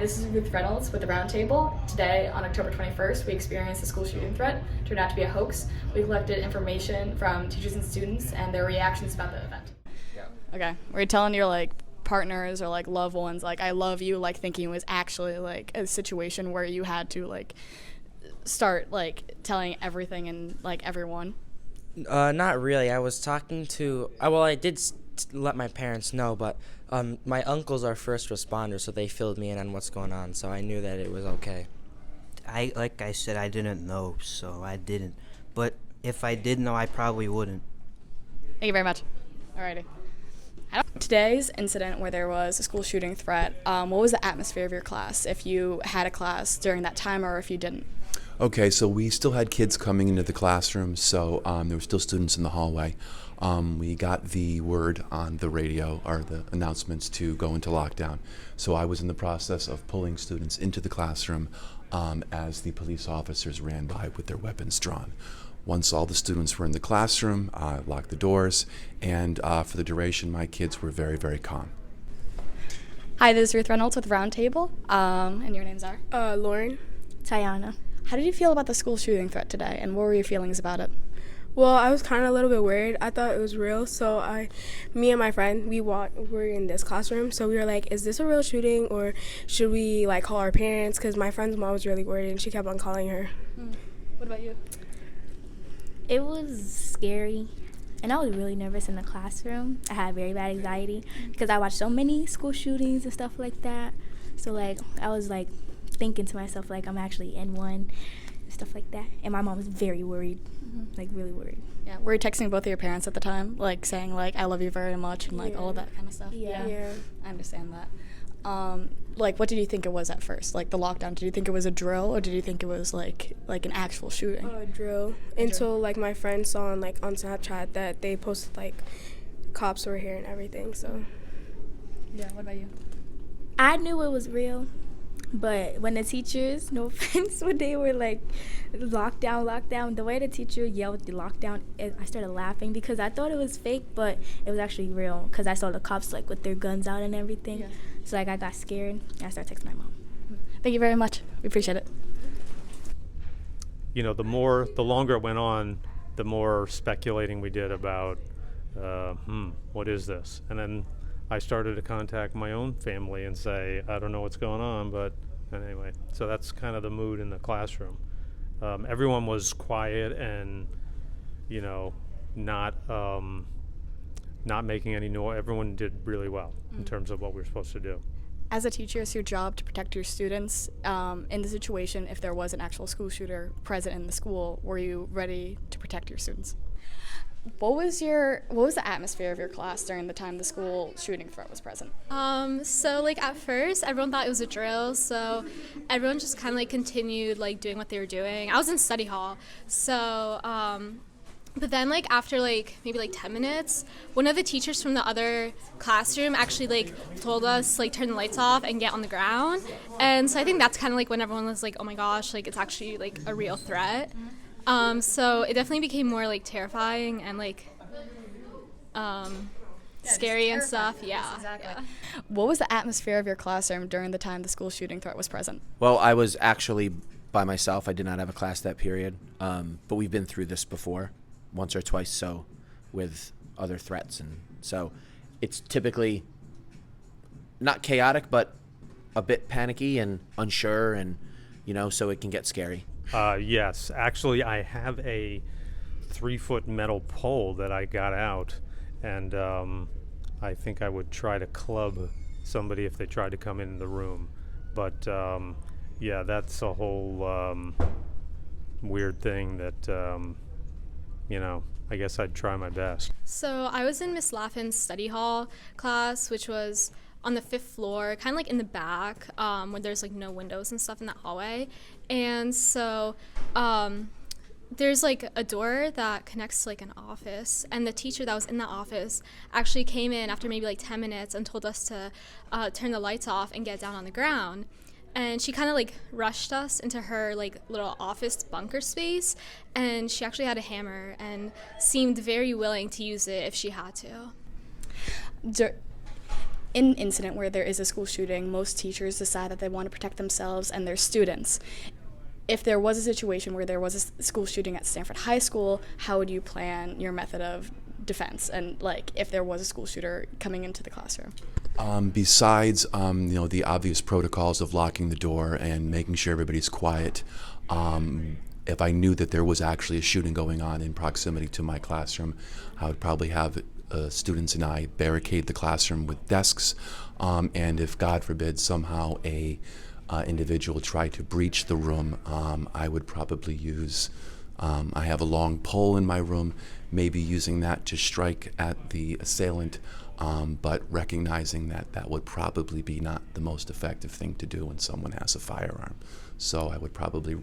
this is Ruth Reynolds with the Roundtable. Today, on October 21st, we experienced a school shooting threat. It turned out to be a hoax. We collected information from teachers and students and their reactions about the event. Okay, were you telling your partners or loved ones I love you, thinking it was actually a situation where you had to start telling everything and everyone? Not really. I was talking to I did let my parents know, but my uncles are first responders, so they filled me in on what's going on, so I knew that it was okay. Like I said, I didn't know, so I didn't. But if I did know, I probably wouldn't. Thank you very much. Alrighty. Today's incident where there was a school shooting threat, what was the atmosphere of your class, if you had a class during that time or if you didn't? Okay, so we still had kids coming into the classroom, so there were still students in the hallway. We got the word on the radio, or the announcements, to go into lockdown. So I was in the process of pulling students into the classroom as the police officers ran by with their weapons drawn. Once all the students were in the classroom, I locked the doors, and for the duration, my kids were very, very calm. Hi, this is Ruth Reynolds with Roundtable, and your names are? Lauren. Tiana. How did you feel about the school shooting threat today, and what were your feelings about it? Well, I was kind of a little bit worried. I thought it was real, so me and my friend, we were in this classroom, so we were like, is this a real shooting, or should we call our parents? Because my friend's mom was really worried, and she kept on calling her. What about you? It was scary, and I was really nervous in the classroom. I had very bad anxiety because I watched so many school shootings and stuff like that. So I was thinking to myself I'm actually in one, and stuff like that. And my mom was very worried, really worried. Yeah. Were you texting both of your parents at the time, saying I love you very much and all of that kind of stuff? Yeah. I understand that. What did you think it was at first? The lockdown, did you think it was a drill, or did you think it was like an actual shooting? A drill. Until my friend saw on Snapchat that they posted cops were here and everything. So yeah. What about you? I knew it was real, but when the teachers, no offense, when they were lockdown, the way the teacher yelled the lockdown, I started laughing because I thought it was fake, but it was actually real because I saw the cops with their guns out and everything. Yeah. So I got scared and I started texting my mom. Thank you very much. We appreciate it. The longer it went on, the more speculating we did about, what is this? And then I started to contact my own family and say, I don't know what's going on, but anyway. So that's kind of the mood in the classroom. Everyone was quiet and, not making any noise. Everyone did really well in terms of what we were supposed to do. As a teacher, it's your job to protect your students. In the situation, if there was an actual school shooter present in the school, were you ready to protect your students? What was the atmosphere of your class during the time the school shooting threat was present? At first, everyone thought it was a drill, so everyone just kind of continued doing what they were doing. I was in study hall, so but then after maybe 10 minutes, one of the teachers from the other classroom actually told us turn the lights off and get on the ground. And so I think that's kind of when everyone was oh my gosh, it's actually a real threat. So it definitely became more terrifying and scary and stuff. Yeah. Exactly. Yeah. What was the atmosphere of your classroom during the time the school shooting threat was present? Well, I was actually by myself. I did not have a class that period. But we've been through this before, once or twice, so with other threats, and so it's typically not chaotic, but a bit panicky and unsure, and so it can get scary. Yes, actually, I have a 3-foot metal pole that I got out, and I think I would try to club somebody if they tried to come in the room. But yeah, that's a whole weird thing that I guess I'd try my best. So I was in Miss Laughlin's study hall class, which was on the 5th floor, kind of in the back, where there's no windows and stuff in that hallway. And so there's a door that connects to an office, and the teacher that was in that office actually came in after maybe 10 minutes and told us to turn the lights off and get down on the ground. And she kind of rushed us into her little office bunker space, and she actually had a hammer and seemed very willing to use it if she had to. in an incident where there is a school shooting, most teachers decide that they want to protect themselves and their students. If there was a situation where there was a school shooting at Stamford High School, how would you plan your method of defense? And like, if there was a school shooter coming into the classroom? Besides, the obvious protocols of locking the door and making sure everybody's quiet, if I knew that there was actually a shooting going on in proximity to my classroom, I would probably have students and I barricade the classroom with desks, and if God forbid somehow a individual tried to breach the room, I would probably use, I have a long pole in my room, maybe using that to strike at the assailant, but recognizing that that would probably be not the most effective thing to do when someone has a firearm. So I would probably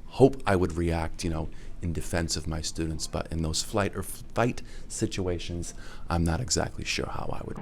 hope I would react, in defense of my students, but in those flight or fight situations, I'm not exactly sure how I would.